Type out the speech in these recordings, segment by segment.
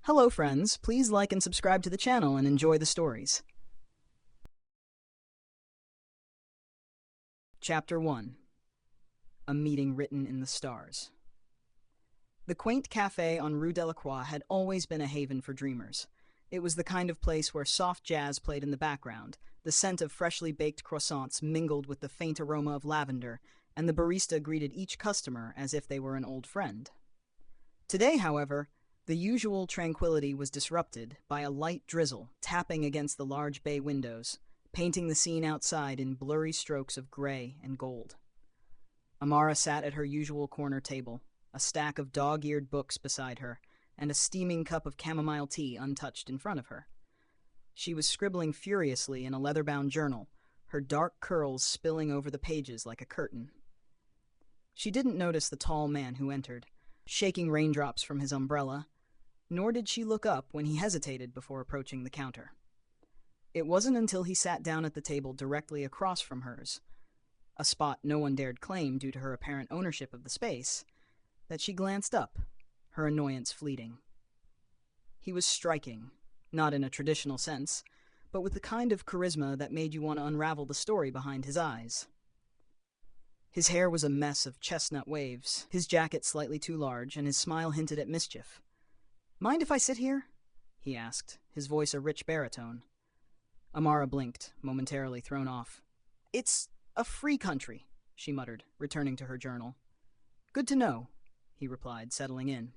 Hello friends, please like and subscribe to the channel and enjoy the stories. Chapter 1. A Meeting Written in the Stars. The quaint cafe on Rue Delacroix had always been a haven for dreamers. It was the kind of place where soft jazz played in the background, the scent of freshly baked croissants mingled with the faint aroma of lavender, and the barista greeted each customer as if they were an old friend. Today, however, the usual tranquility was disrupted by a light drizzle tapping against the large bay windows, painting the scene outside in blurry strokes of gray and gold. Amara sat at her usual corner table, a stack of dog-eared books beside her, and a steaming cup of chamomile tea untouched in front of her. She was scribbling furiously in a leather-bound journal, her dark curls spilling over the pages like a curtain. She didn't notice the tall man who entered, shaking raindrops from his umbrella, nor did she look up when he hesitated before approaching the counter. It wasn't until he sat down at the table directly across from hers, a spot no one dared claim due to her apparent ownership of the space, that she glanced up, her annoyance fleeting. He was striking, not in a traditional sense, but with the kind of charisma that made you want to unravel the story behind his eyes. His hair was a mess of chestnut waves, his jacket slightly too large, and his smile hinted at mischief. "Mind if I sit here?" he asked, his voice a rich baritone. Amara blinked, momentarily thrown off. "It's a free country," she muttered, returning to her journal. "Good to know," he replied, settling in.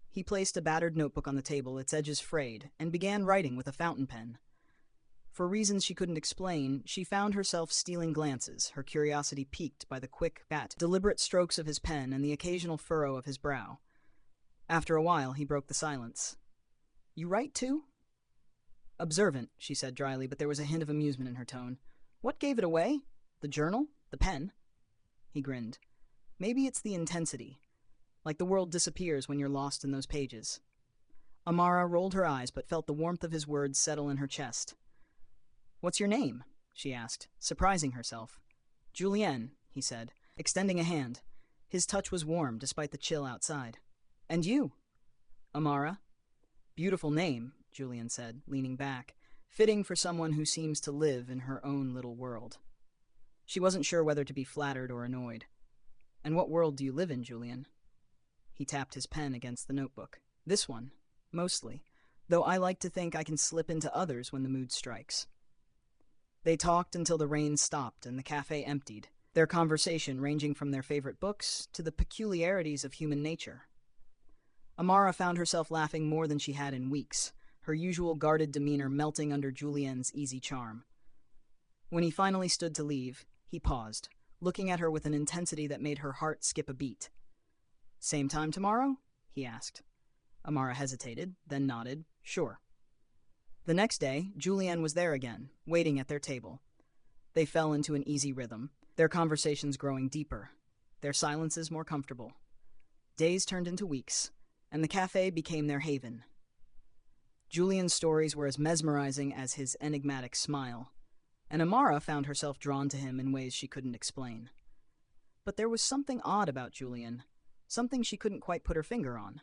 He placed a battered notebook on the table, its edges frayed, and began writing with a fountain pen. For reasons she couldn't explain, she found herself stealing glances, her curiosity piqued by the quick, deliberate strokes of his pen and the occasional furrow of his brow. After a while, he broke the silence. "You write, too?" "Observant," she said dryly, but there was a hint of amusement in her tone. "What gave it away? The journal? The pen?" He grinned. "Maybe it's the intensity. Like the world disappears when you're lost in those pages." Amara rolled her eyes but felt the warmth of his words settle in her chest. "What's your name?" she asked, surprising herself. "Julienne," he said, extending a hand. His touch was warm despite the chill outside. "And you?" "Amara." "Beautiful name," Julian said, leaning back, fitting for someone who seems to live in her own little world. She wasn't sure whether to be flattered or annoyed. "And what world do you live in, Julian?" He tapped his pen against the notebook. "This one, mostly, though I like to think I can slip into others when the mood strikes." They talked until the rain stopped and the cafe emptied, their conversation ranging from their favorite books to the peculiarities of human nature. Amara found herself laughing more than she had in weeks, her usual guarded demeanor melting under Julien's easy charm. When he finally stood to leave, he paused, looking at her with an intensity that made her heart skip a beat. "Same time tomorrow?" he asked. Amara hesitated, then nodded, "Sure." The next day, Julienne was there again, waiting at their table. They fell into an easy rhythm, their conversations growing deeper, their silences more comfortable. Days turned into weeks, and the cafe became their haven. Julian's stories were as mesmerizing as his enigmatic smile, and Amara found herself drawn to him in ways she couldn't explain. But there was something odd about Julian, something she couldn't quite put her finger on.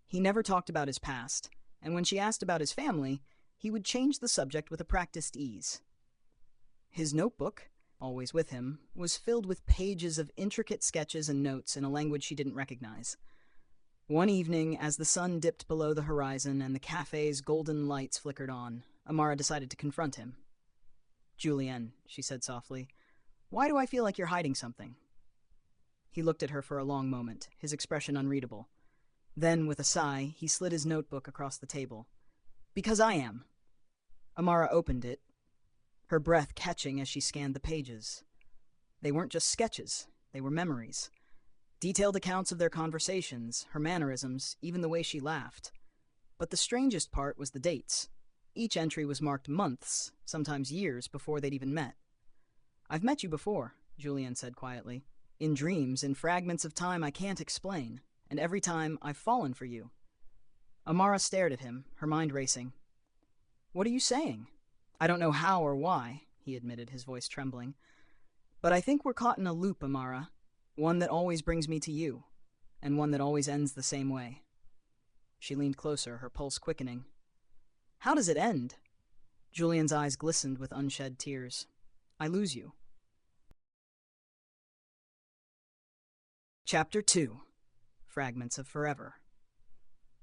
He never talked about his past, and when she asked about his family, he would change the subject with a practiced ease. His notebook, always with him, was filled with pages of intricate sketches and notes in a language she didn't recognize. One evening, as the sun dipped below the horizon and the cafe's golden lights flickered on, Amara decided to confront him. "Julienne," she said softly, "why do I feel like you're hiding something?" He looked at her for a long moment, his expression unreadable. Then, with a sigh, he slid his notebook across the table. "Because I am." Amara opened it, her breath catching as she scanned the pages. They weren't just sketches, they were memories. Detailed accounts of their conversations, her mannerisms, even the way she laughed. But the strangest part was the dates. Each entry was marked months, sometimes years, before they'd even met. "I've met you before," Julian said quietly. "In dreams, in fragments of time I can't explain, and every time I've fallen for you." Amara stared at him, her mind racing. "What are you saying?" "I don't know how or why," he admitted, his voice trembling. "But I think we're caught in a loop, Amara. One that always brings me to you, and one that always ends the same way." She leaned closer, her pulse quickening. How does it end? Julian's eyes glistened with unshed tears. I lose you. Chapter 2. Fragments of Forever.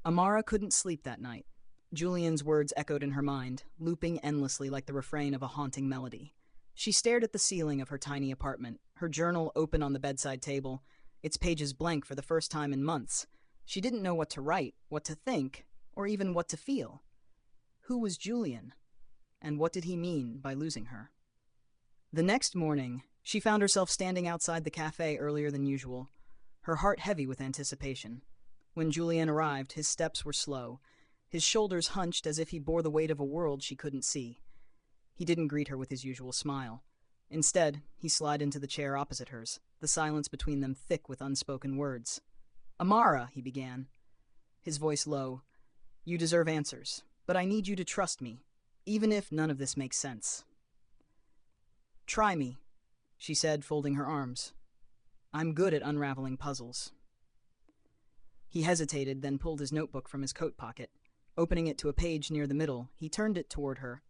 Amara couldn't sleep that night. Julian's words echoed in her mind, looping endlessly like the refrain of a haunting melody. She stared at the ceiling of her tiny apartment, her journal open on the bedside table, its pages blank for the first time in months. She didn't know what to write, what to think, or even what to feel. Who was Julian? And what did he mean by losing her? The next morning, she found herself standing outside the cafe earlier than usual, her heart heavy with anticipation. When Julian arrived, his steps were slow, his shoulders hunched as if he bore the weight of a world she couldn't see. He didn't greet her with his usual smile. Instead, he slid into the chair opposite hers, the silence between them thick with unspoken words. Amara, he began, his voice low, you deserve answers, but I need you to trust me, even if none of this makes sense. Try me, she said, folding her arms. I'm good at unraveling puzzles. He hesitated, then pulled his notebook from his coat pocket. Opening it to a page near the middle, he turned it toward her.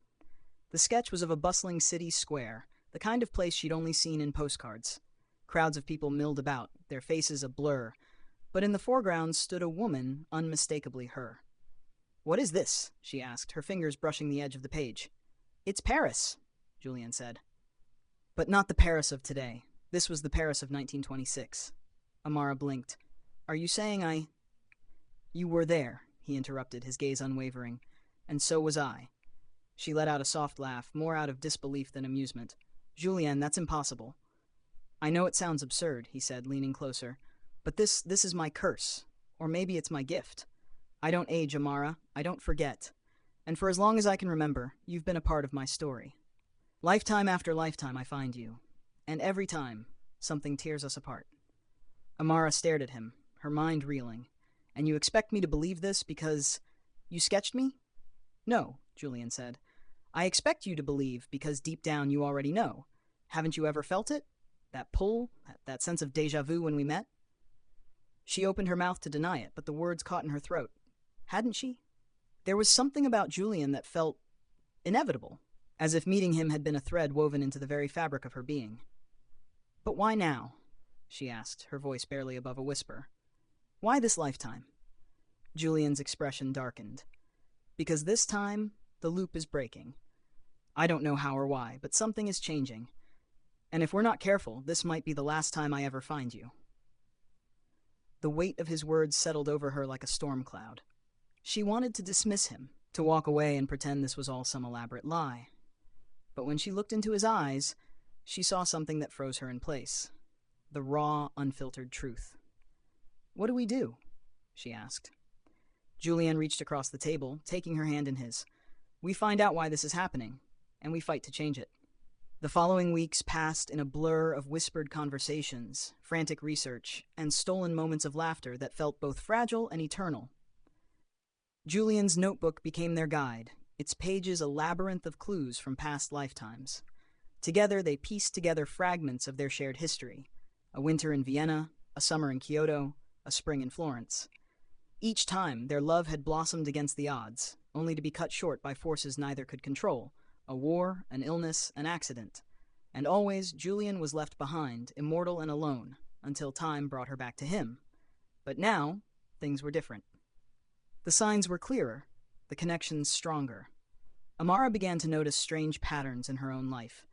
The sketch was of a bustling city square, the kind of place she'd only seen in postcards. Crowds of people milled about, their faces a blur, but in the foreground stood a woman unmistakably her. What is this? She asked, her fingers brushing the edge of the page. It's Paris, Julian said. But not the Paris of today. This was the Paris of 1926. Amara blinked. Are you saying You were there, he interrupted, his gaze unwavering. And so was I. She let out a soft laugh, more out of disbelief than amusement. Julian, that's impossible. I know it sounds absurd, he said, leaning closer. But this is my curse. Or maybe it's my gift. I don't age, Amara. I don't forget. And for as long as I can remember, you've been a part of my story. Lifetime after lifetime I find you. And every time, something tears us apart. Amara stared at him, her mind reeling. And you expect me to believe this because you sketched me? No, Julian said. I expect you to believe because deep down you already know. Haven't you ever felt it? That pull, that sense of déjà vu when we met? She opened her mouth to deny it, but the words caught in her throat. Hadn't she? There was something about Julian that felt inevitable, as if meeting him had been a thread woven into the very fabric of her being. But why now? She asked, her voice barely above a whisper. Why this lifetime? Julian's expression darkened. Because this time, the loop is breaking. I don't know how or why, but something is changing. And if we're not careful, this might be the last time I ever find you. The weight of his words settled over her like a storm cloud. She wanted to dismiss him, to walk away and pretend this was all some elaborate lie. But when she looked into his eyes, she saw something that froze her in place. The raw, unfiltered truth. What do we do? She asked. Julian reached across the table, taking her hand in his. We find out why this is happening, and we fight to change it. The following weeks passed in a blur of whispered conversations, frantic research, and stolen moments of laughter that felt both fragile and eternal. Julian's notebook became their guide, its pages a labyrinth of clues from past lifetimes. Together they pieced together fragments of their shared history. A winter in Vienna, a summer in Kyoto, a spring in Florence. Each time, their love had blossomed against the odds, only to be cut short by forces neither could control, a war, an illness, an accident. And always, Julian was left behind, immortal and alone, until time brought her back to him. But now, things were different. The signs were clearer, the connections stronger. Amara began to notice strange patterns in her own life,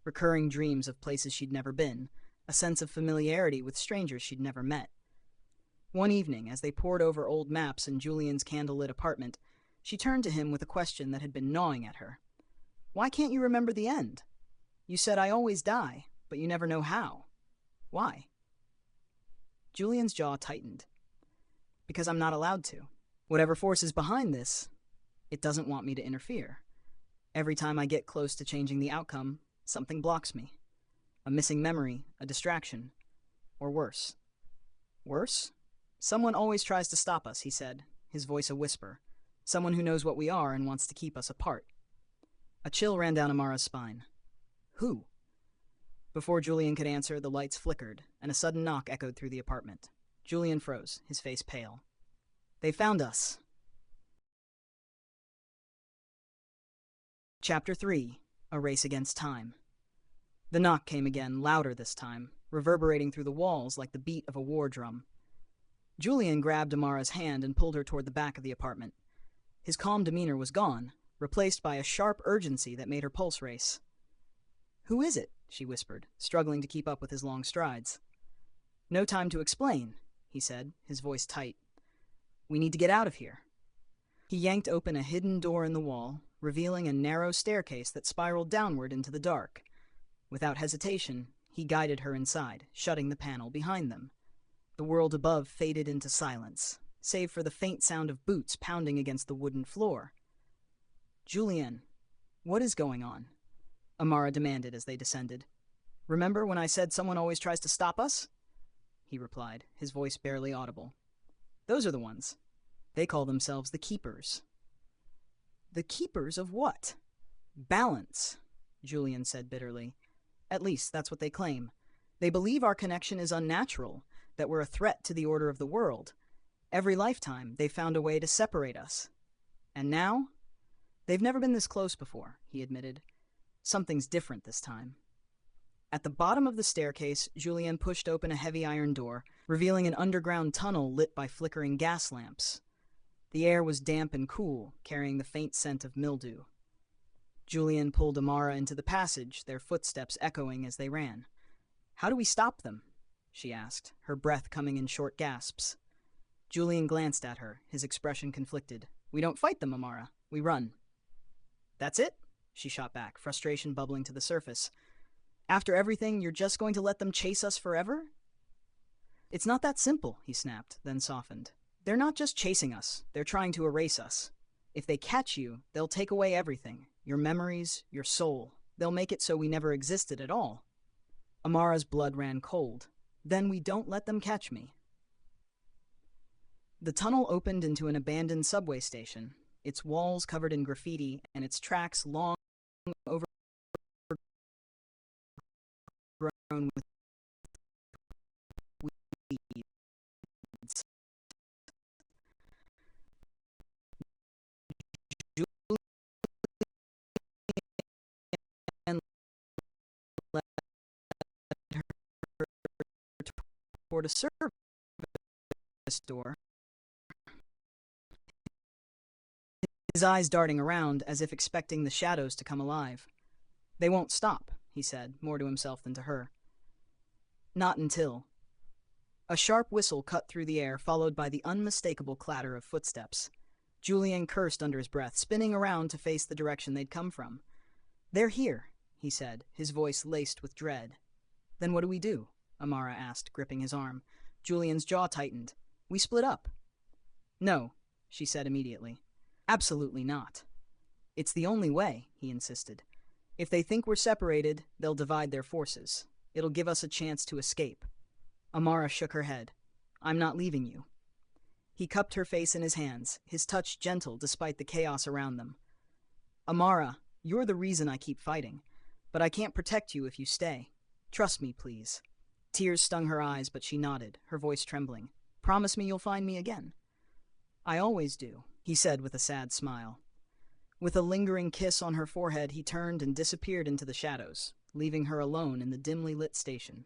recurring dreams of places she'd never been, a sense of familiarity with strangers she'd never met. One evening, as they pored over old maps in Julian's candlelit apartment, she turned to him with a question that had been gnawing at her. Why can't you remember the end? You said I always die, but you never know how. Why? Julian's jaw tightened. Because I'm not allowed to. Whatever force is behind this, it doesn't want me to interfere. Every time I get close to changing the outcome, something blocks me. A missing memory, a distraction, or worse. Worse? Someone always tries to stop us, he said, his voice a whisper. Someone who knows what we are and wants to keep us apart. A chill ran down Amara's spine. Who? Before Julian could answer, the lights flickered, and a sudden knock echoed through the apartment. Julian froze, his face pale. They found us, Chapter 3. A Race Against Time. The knock came again, louder this time, reverberating through the walls like the beat of a war drum. Julian grabbed Amara's hand and pulled her toward the back of the apartment. His calm demeanor was gone, replaced by a sharp urgency that made her pulse race. "Who is it?" she whispered, struggling to keep up with his long strides. "No time to explain," he said, his voice tight. "We need to get out of here." He yanked open a hidden door in the wall, revealing a narrow staircase that spiraled downward into the dark. Without hesitation, he guided her inside, shutting the panel behind them. The world above faded into silence, save for the faint sound of boots pounding against the wooden floor. "Julian, what is going on?" Amara demanded as they descended. "Remember when I said someone always tries to stop us?" He replied, his voice barely audible. "Those are the ones. They call themselves the Keepers." "The Keepers of what?" "Balance," Julian said bitterly. "At least, that's what they claim. They believe our connection is unnatural, that we're a threat to the order of the world. Every lifetime, they've found a way to separate us. And now? They've never been this close before," he admitted. "Something's different this time." At the bottom of the staircase, Julian pushed open a heavy iron door, revealing an underground tunnel lit by flickering gas lamps. The air was damp and cool, carrying the faint scent of mildew. Julian pulled Amara into the passage, their footsteps echoing as they ran. "How do we stop them?" she asked, her breath coming in short gasps. Julian glanced at her, his expression conflicted. "We don't fight them, Amara. We run." "That's it?" she shot back, frustration bubbling to the surface. "After everything, you're just going to let them chase us forever?" "It's not that simple," he snapped, then softened. "They're not just chasing us, they're trying to erase us. If they catch you, they'll take away everything, your memories, your soul. They'll make it so we never existed at all." Amara's blood ran cold. "Then we don't let them catch me." The tunnel opened into an abandoned subway station, its walls covered in graffiti and its tracks long overgrown with weeds. Julian led her toward a service door, his eyes darting around as if expecting the shadows to come alive. "They won't stop," he said, more to himself than to her. "Not until." A sharp whistle cut through the air, followed by the unmistakable clatter of footsteps. Julian cursed under his breath, spinning around to face the direction they'd come from. "They're here," he said, his voice laced with dread. "Then what do we do?" Amara asked, gripping his arm. Julian's jaw tightened. "We split up." "No," she said immediately. "Absolutely not." "It's the only way," he insisted. "If they think we're separated, they'll divide their forces. It'll give us a chance to escape." Amara shook her head. "I'm not leaving you." He cupped her face in his hands, his touch gentle despite the chaos around them. "Amara, you're the reason I keep fighting, but I can't protect you if you stay. Trust me, please." Tears stung her eyes, but she nodded, her voice trembling. "Promise me you'll find me again." "I always do," he said with a sad smile. With a lingering kiss on her forehead, he turned and disappeared into the shadows, leaving her alone in the dimly lit station.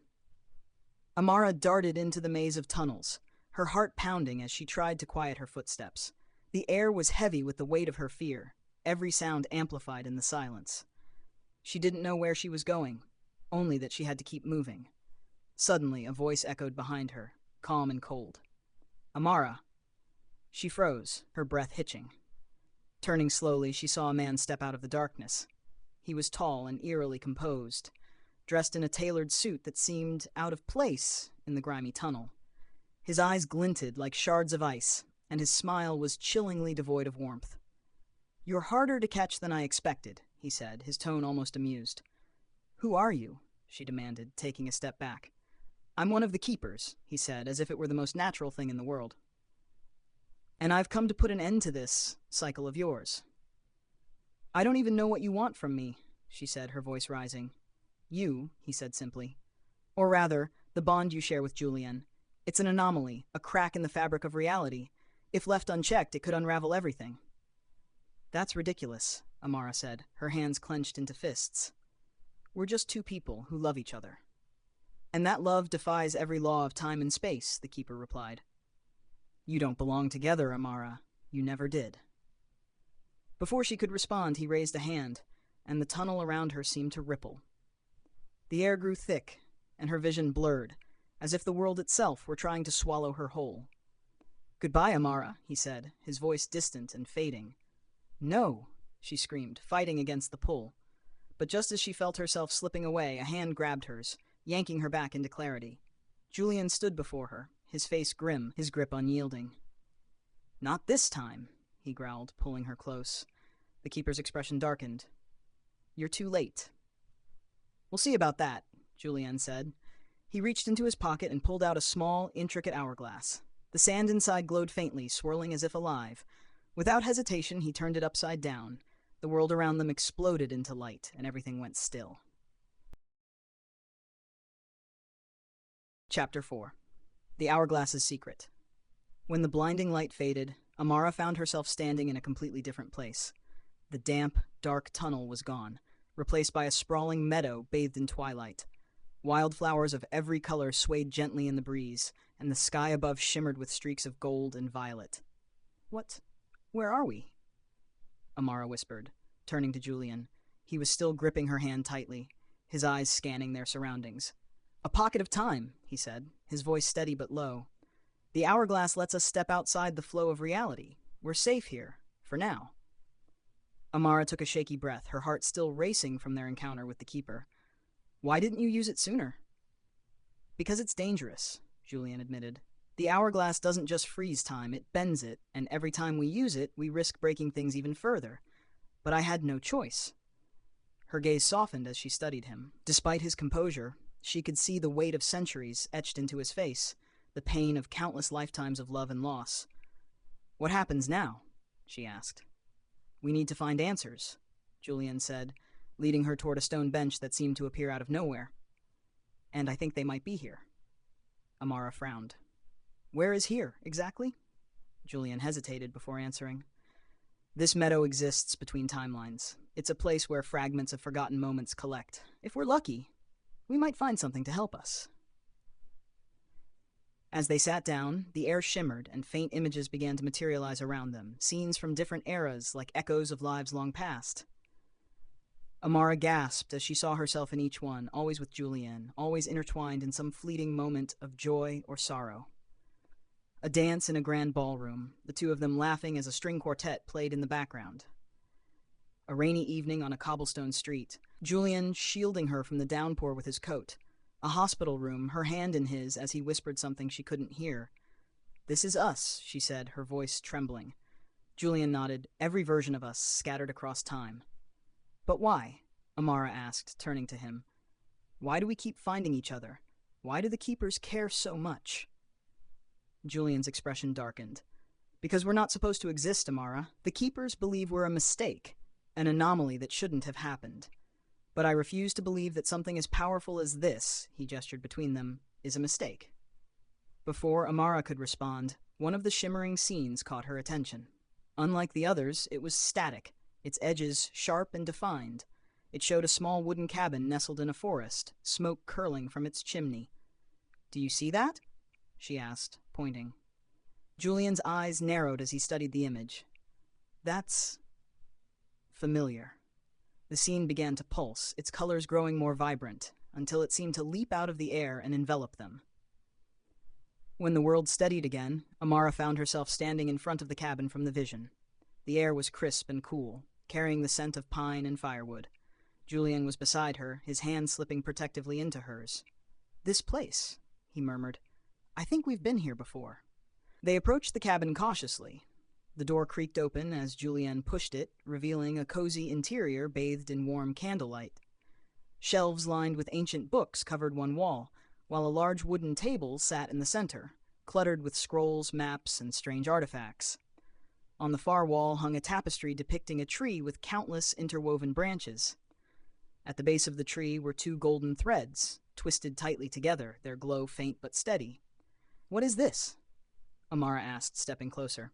Amara darted into the maze of tunnels, her heart pounding as she tried to quiet her footsteps. The air was heavy with the weight of her fear, every sound amplified in the silence. She didn't know where she was going, only that she had to keep moving. Suddenly, a voice echoed behind her, calm and cold. "Amara." She froze, her breath hitching. Turning slowly, she saw a man step out of the darkness. He was tall and eerily composed, dressed in a tailored suit that seemed out of place in the grimy tunnel. His eyes glinted like shards of ice, and his smile was chillingly devoid of warmth. "You're harder to catch than I expected," he said, his tone almost amused. "Who are you?" she demanded, taking a step back. "I'm one of the Keepers," he said, as if it were the most natural thing in the world. "And I've come to put an end to this cycle of yours." "I don't even know what you want from me," she said, her voice rising. "You," he said simply. "Or rather, the bond you share with Julian. It's an anomaly, a crack in the fabric of reality. If left unchecked, it could unravel everything." That's ridiculous, Amara said, her hands clenched into fists. We're just two people who love each other. And that love defies every law of time and space, the keeper replied. You don't belong together, Amara. You never did. Before she could respond, he raised a hand, and the tunnel around her seemed to ripple. The air grew thick, and her vision blurred, as if the world itself were trying to swallow her whole. Goodbye, Amara, he said, his voice distant and fading. No, she screamed, fighting against the pull. But just as she felt herself slipping away, a hand grabbed hers, yanking her back into clarity. Julian stood before her, his face grim, his grip unyielding. Not this time, he growled, pulling her close. The keeper's expression darkened. You're too late. We'll see about that, Julian said. He reached into his pocket and pulled out a small, intricate hourglass. The sand inside glowed faintly, swirling as if alive. Without hesitation, he turned it upside down. The world around them exploded into light, and everything went still. Chapter 4. The Hourglass's Secret. When the blinding light faded, Amara found herself standing in a completely different place. The damp, dark tunnel was gone, replaced by a sprawling meadow bathed in twilight. Wildflowers of every color swayed gently in the breeze, and the sky above shimmered with streaks of gold and violet. Where are we? Amara whispered, turning to Julian. He was still gripping her hand tightly, his eyes scanning their surroundings. A pocket of time, he said, his voice steady but low. The hourglass lets us step outside the flow of reality. We're safe here, for now. Amara took a shaky breath, her heart still racing from their encounter with the keeper. Why didn't you use it sooner? Because it's dangerous, Julian admitted. The hourglass doesn't just freeze time, it bends it, and every time we use it, we risk breaking things even further. But I had no choice. Her gaze softened as she studied him. Despite his composure, she could see the weight of centuries etched into his face, the pain of countless lifetimes of love and loss. What happens now? She asked. We need to find answers, Julian said, leading her toward a stone bench that seemed to appear out of nowhere. And I think they might be here. Amara frowned. Where is here, exactly? Julian hesitated before answering. This meadow exists between timelines. It's a place where fragments of forgotten moments collect. If we're lucky, we might find something to help us. As they sat down, the air shimmered and faint images began to materialize around them, scenes from different eras like echoes of lives long past. Amara gasped as she saw herself in each one, always with Julian, always intertwined in some fleeting moment of joy or sorrow. A dance in a grand ballroom, the two of them laughing as a string quartet played in the background. A rainy evening on a cobblestone street, Julian shielding her from the downpour with his coat. A hospital room, her hand in his as he whispered something she couldn't hear. This is us, she said, her voice trembling. Julian nodded. Every version of us, scattered across time. But why? Amara asked, turning to him. Why do we keep finding each other? Why do the keepers care so much? Julian's expression darkened. Because we're not supposed to exist, Amara. The keepers believe we're a mistake, an anomaly that shouldn't have happened. But I refuse to believe that something as powerful as this, he gestured between them, is a mistake. Before Amara could respond, one of the shimmering scenes caught her attention. Unlike the others, it was static, its edges sharp and defined. It showed a small wooden cabin nestled in a forest, smoke curling from its chimney. Do you see that? She asked, pointing. Julian's eyes narrowed as he studied the image. That's familiar. The scene began to pulse, its colors growing more vibrant, until it seemed to leap out of the air and envelop them. When the world steadied again, Amara found herself standing in front of the cabin from the vision. The air was crisp and cool, carrying the scent of pine and firewood. Julian was beside her, his hand slipping protectively into hers. This place, he murmured. I think we've been here before. They approached the cabin cautiously. The door creaked open as Julian pushed it, revealing a cozy interior bathed in warm candlelight. Shelves lined with ancient books covered one wall, while a large wooden table sat in the center, cluttered with scrolls, maps, and strange artifacts. On the far wall hung a tapestry depicting a tree with countless interwoven branches. At the base of the tree were two golden threads, twisted tightly together, their glow faint but steady. What is this? Amara asked, stepping closer.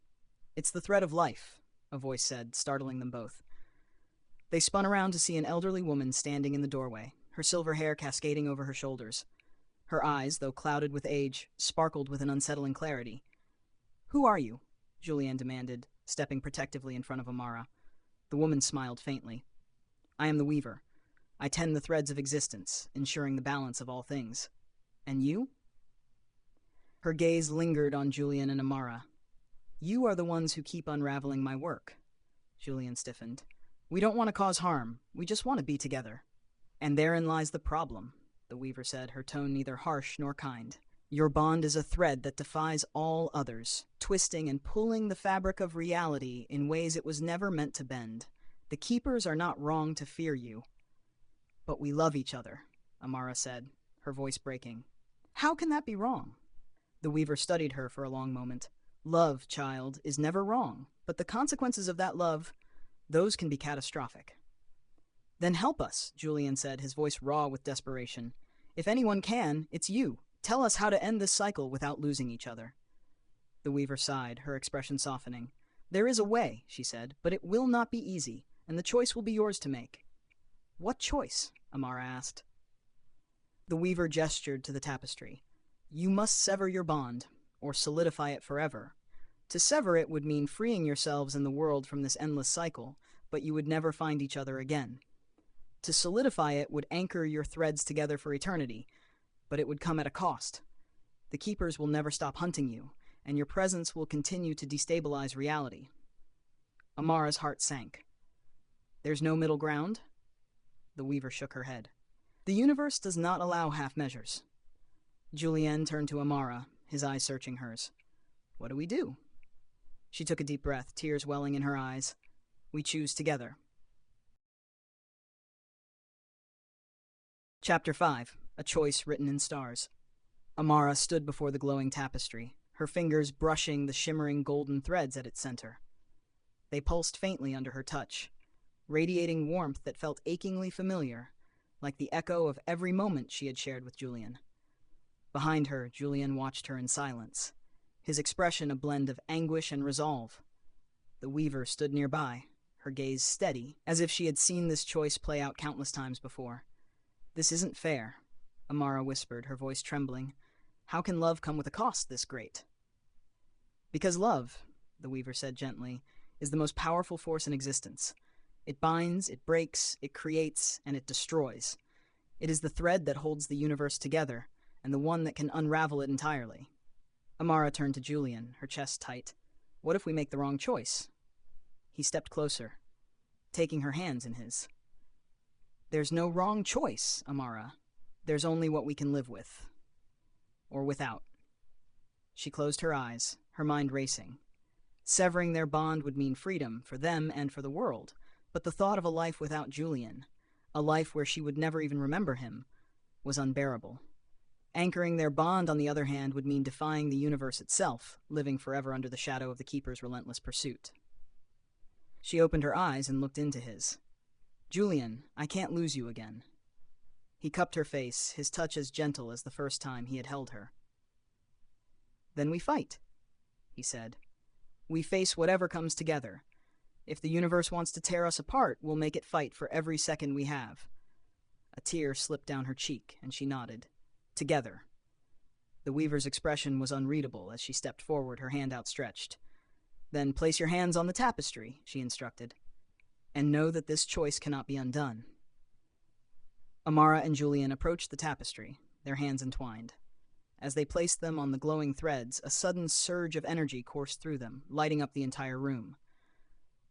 It's the thread of life, a voice said, startling them both. They spun around to see an elderly woman standing in the doorway, her silver hair cascading over her shoulders. Her eyes, though clouded with age, sparkled with an unsettling clarity. "Who are you?" Julienne demanded, stepping protectively in front of Amara. The woman smiled faintly. "I am the Weaver. I tend the threads of existence, ensuring the balance of all things. And you?" Her gaze lingered on Julian and Amara. "You are the ones who keep unraveling my work." Julian stiffened. "We don't want to cause harm. We just want to be together." "And therein lies the problem," the Weaver said, her tone neither harsh nor kind. "Your bond is a thread that defies all others, twisting and pulling the fabric of reality in ways it was never meant to bend. The Keepers are not wrong to fear you." "But we love each other," Amara said, her voice breaking. "How can that be wrong?" The Weaver studied her for a long moment. "Love, child, is never wrong, but the consequences of that love, those can be catastrophic." "Then help us," Julian said, his voice raw with desperation. "If anyone can, it's you. Tell us how to end this cycle without losing each other." The Weaver sighed, her expression softening. "There is a way," she said, "but it will not be easy, and the choice will be yours to make." "What choice?" Amara asked. The Weaver gestured to the tapestry. "You must sever your bond, or solidify it forever. To sever it would mean freeing yourselves and the world from this endless cycle, but you would never find each other again. To solidify it would anchor your threads together for eternity, but it would come at a cost. The Keepers will never stop hunting you, and your presence will continue to destabilize reality." Amara's heart sank. "There's no middle ground?" The Weaver shook her head. "The universe does not allow half measures." Julienne turned to Amara, his eyes searching hers. "What do we do?" She took a deep breath, tears welling in her eyes. "We choose together." Chapter 5. A Choice Written in Stars. Amara stood before the glowing tapestry, her fingers brushing the shimmering golden threads at its center. They pulsed faintly under her touch, radiating warmth that felt achingly familiar, like the echo of every moment she had shared with Julian. Behind her, Julian watched her in silence, his expression a blend of anguish and resolve. The Weaver stood nearby, her gaze steady, as if she had seen this choice play out countless times before. "This isn't fair," Amara whispered, her voice trembling. "How can love come with a cost this great?" "Because love," the Weaver said gently, "is the most powerful force in existence. It binds, it breaks, it creates, and it destroys. It is the thread that holds the universe together, and the one that can unravel it entirely." Amara turned to Julian, her chest tight. "What if we make the wrong choice?" He stepped closer, taking her hands in his. "There's no wrong choice, Amara. There's only what we can live with. Or without." She closed her eyes, her mind racing. Severing their bond would mean freedom for them and for the world, but the thought of a life without Julian, a life where she would never even remember him, was unbearable. Anchoring their bond, on the other hand, would mean defying the universe itself, living forever under the shadow of the Keeper's relentless pursuit. She opened her eyes and looked into his. "Julian, I can't lose you again." He cupped her face, his touch as gentle as the first time he had held her. "Then we fight," he said. "We face whatever comes together. If the universe wants to tear us apart, we'll make it fight for every second we have." A tear slipped down her cheek, and she nodded. "Together." The Weaver's expression was unreadable as she stepped forward, her hand outstretched. "Then place your hands on the tapestry," she instructed, "and know that this choice cannot be undone." Amara and Julian approached the tapestry, their hands entwined. As they placed them on the glowing threads, a sudden surge of energy coursed through them, lighting up the entire room.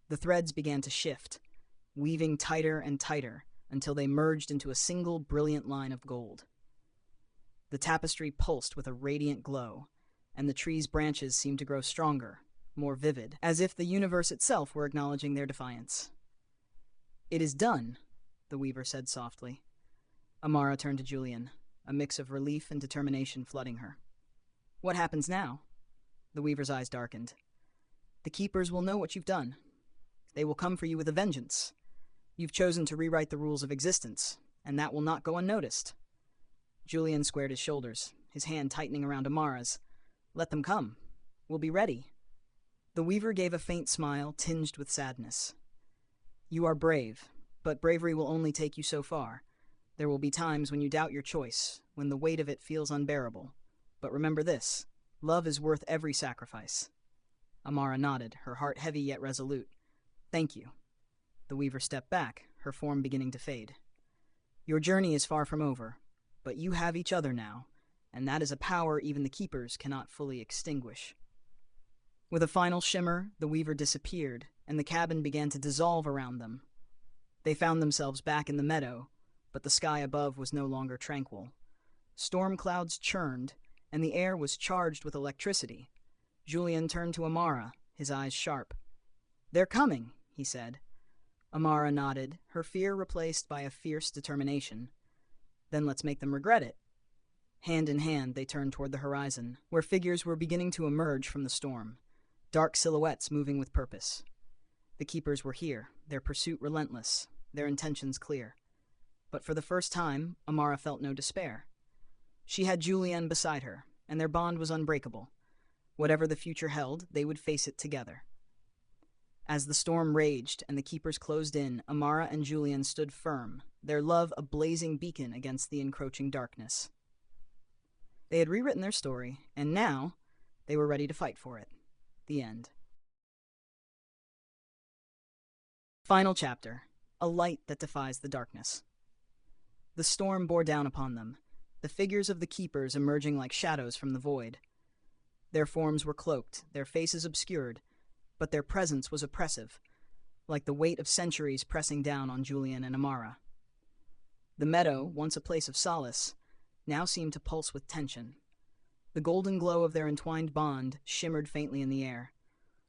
The threads began to shift, weaving tighter and tighter, until they merged into a single brilliant line of gold. The tapestry pulsed with a radiant glow, and the tree's branches seemed to grow stronger, more vivid, as if the universe itself were acknowledging their defiance. "It is done," the Weaver said softly. Amara turned to Julian, a mix of relief and determination flooding her. "What happens now?" The Weaver's eyes darkened. "The Keepers will know what you've done. They will come for you with a vengeance. You've chosen to rewrite the rules of existence, and that will not go unnoticed." Julian squared his shoulders, his hand tightening around Amara's. "Let them come. We'll be ready." The weaver gave a faint smile, tinged with sadness. You are brave, but bravery will only take you so far. There will be times when you doubt your choice, when the weight of it feels unbearable. But remember this, love is worth every sacrifice. Amara nodded, her heart heavy yet resolute. Thank you. The weaver stepped back, her form beginning to fade. Your journey is far from over, but you have each other now, and that is a power even the keepers cannot fully extinguish. With a final shimmer, the weaver disappeared, and the cabin began to dissolve around them. They found themselves back in the meadow, but the sky above was no longer tranquil. Storm clouds churned, and the air was charged with electricity. Julien turned to Amara, his eyes sharp. They're coming, he said. Amara nodded, her fear replaced by a fierce determination. Then let's make them regret it. Hand in hand, they turned toward the horizon, where figures were beginning to emerge from the storm, dark silhouettes moving with purpose. The keepers were here, their pursuit relentless, their intentions clear. But for the first time, Amara felt no despair. She had Julien beside her, and their bond was unbreakable. Whatever the future held, they would face it together. As the storm raged and the keepers closed in, Amara and Julien stood firm, their love a blazing beacon against the encroaching darkness. They had rewritten their story, and now they were ready to fight for it. The end. Final chapter. A light that defies the darkness. The storm bore down upon them, the figures of the keepers emerging like shadows from the void. Their forms were cloaked, their faces obscured, but their presence was oppressive, like the weight of centuries pressing down on Julien and Amara. The meadow, once a place of solace, now seemed to pulse with tension. The golden glow of their entwined bond shimmered faintly in the air,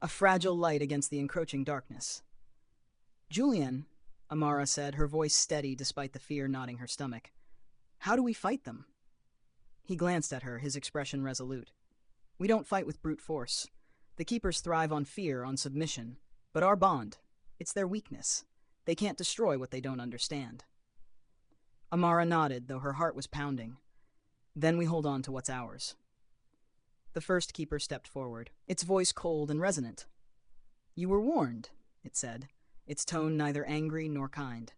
a fragile light against the encroaching darkness. Julien, Amara said, her voice steady despite the fear knotting her stomach. How do we fight them? He glanced at her, his expression resolute. We don't fight with brute force. The keepers thrive on fear, on submission. But our bond, it's their weakness. They can't destroy what they don't understand. Amara nodded, though her heart was pounding. Then we hold on to what's ours. The first keeper stepped forward, its voice cold and resonant. You were warned, it said, its tone neither angry nor kind.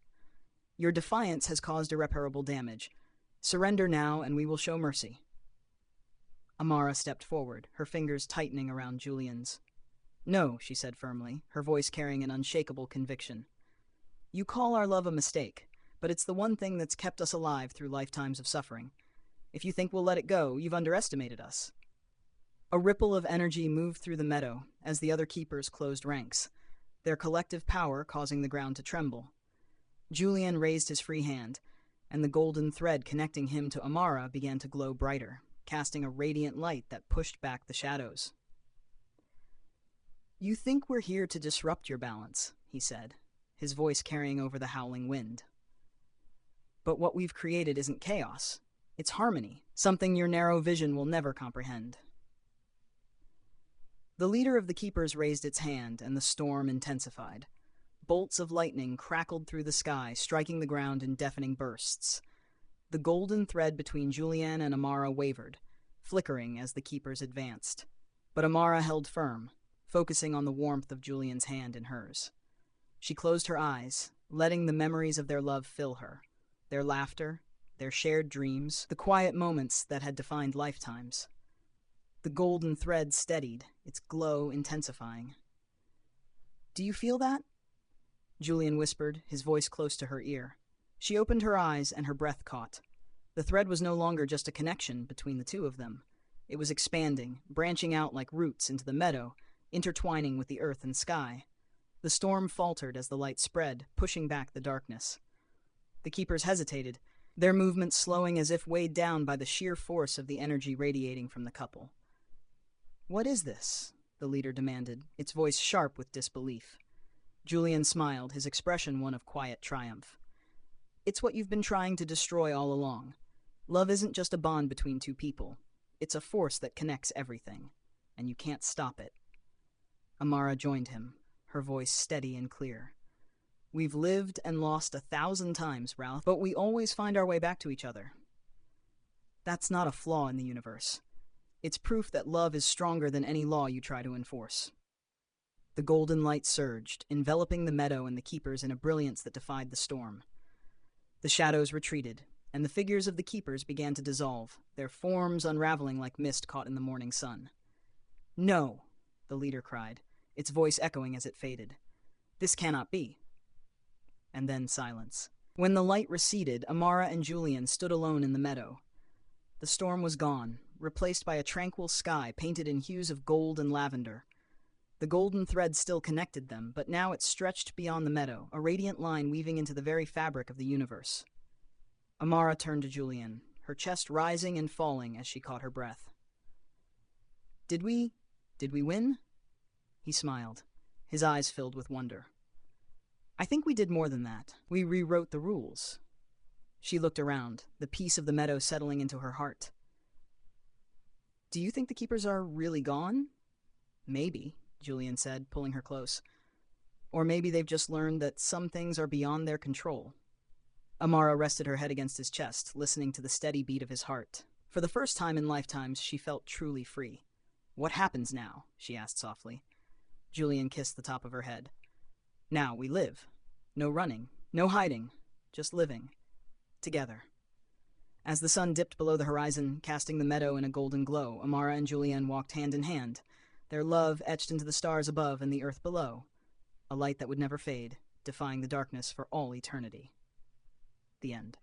Your defiance has caused irreparable damage. Surrender now, and we will show mercy. Amara stepped forward, her fingers tightening around Julien's. No, she said firmly, her voice carrying an unshakable conviction. You call our love a mistake, but it's the one thing that's kept us alive through lifetimes of suffering. If you think we'll let it go, you've underestimated us. A ripple of energy moved through the meadow as the other keepers closed ranks, their collective power causing the ground to tremble. Julien raised his free hand, and the golden thread connecting him to Amara began to glow brighter, casting a radiant light that pushed back the shadows. You think we're here to disrupt your balance, he said, his voice carrying over the howling wind. But what we've created isn't chaos. It's harmony, something your narrow vision will never comprehend. The leader of the keepers raised its hand, and the storm intensified. Bolts of lightning crackled through the sky, striking the ground in deafening bursts. The golden thread between Julien and Amara wavered, flickering as the keepers advanced. But Amara held firm, focusing on the warmth of Julien's hand in hers. She closed her eyes, letting the memories of their love fill her, their laughter, their shared dreams, the quiet moments that had defined lifetimes. The golden thread steadied, its glow intensifying. Do you feel that? Julien whispered, his voice close to her ear. She opened her eyes and her breath caught. The thread was no longer just a connection between the two of them. It was expanding, branching out like roots into the meadow, intertwining with the earth and sky. The storm faltered as the light spread, pushing back the darkness. The keepers hesitated, their movements slowing as if weighed down by the sheer force of the energy radiating from the couple. What is this? The leader demanded, its voice sharp with disbelief. Julien smiled, his expression one of quiet triumph. It's what you've been trying to destroy all along. Love isn't just a bond between two people. It's a force that connects everything, and you can't stop it. Amara joined him, her voice steady and clear. We've lived and lost 1,000 times, Ralph, but we always find our way back to each other. That's not a flaw in the universe. It's proof that love is stronger than any law you try to enforce. The golden light surged, enveloping the meadow and the keepers in a brilliance that defied the storm. The shadows retreated, and the figures of the keepers began to dissolve, their forms unraveling like mist caught in the morning sun. "No!" the leader cried, its voice echoing as it faded. "This cannot be." And then silence. When the light receded, Amara and Julian stood alone in the meadow. The storm was gone, replaced by a tranquil sky painted in hues of gold and lavender. The golden thread still connected them, but now it stretched beyond the meadow, a radiant line weaving into the very fabric of the universe. Amara turned to Julian, her chest rising and falling as she caught her breath. Did we win?" He smiled, his eyes filled with wonder. "I think we did more than that. We rewrote the rules." She looked around, the peace of the meadow settling into her heart. "Do you think the keepers are really gone?" "Maybe," Julian said, pulling her close. "Or maybe they've just learned that some things are beyond their control." Amara rested her head against his chest, listening to the steady beat of his heart. For the first time in lifetimes, she felt truly free. "What happens now?" she asked softly. Julian kissed the top of her head. "Now we live. No running, no hiding, just living. Together." As the sun dipped below the horizon, casting the meadow in a golden glow, Amara and Julian walked hand in hand, their love etched into the stars above and the earth below, a light that would never fade, defying the darkness for all eternity. The end.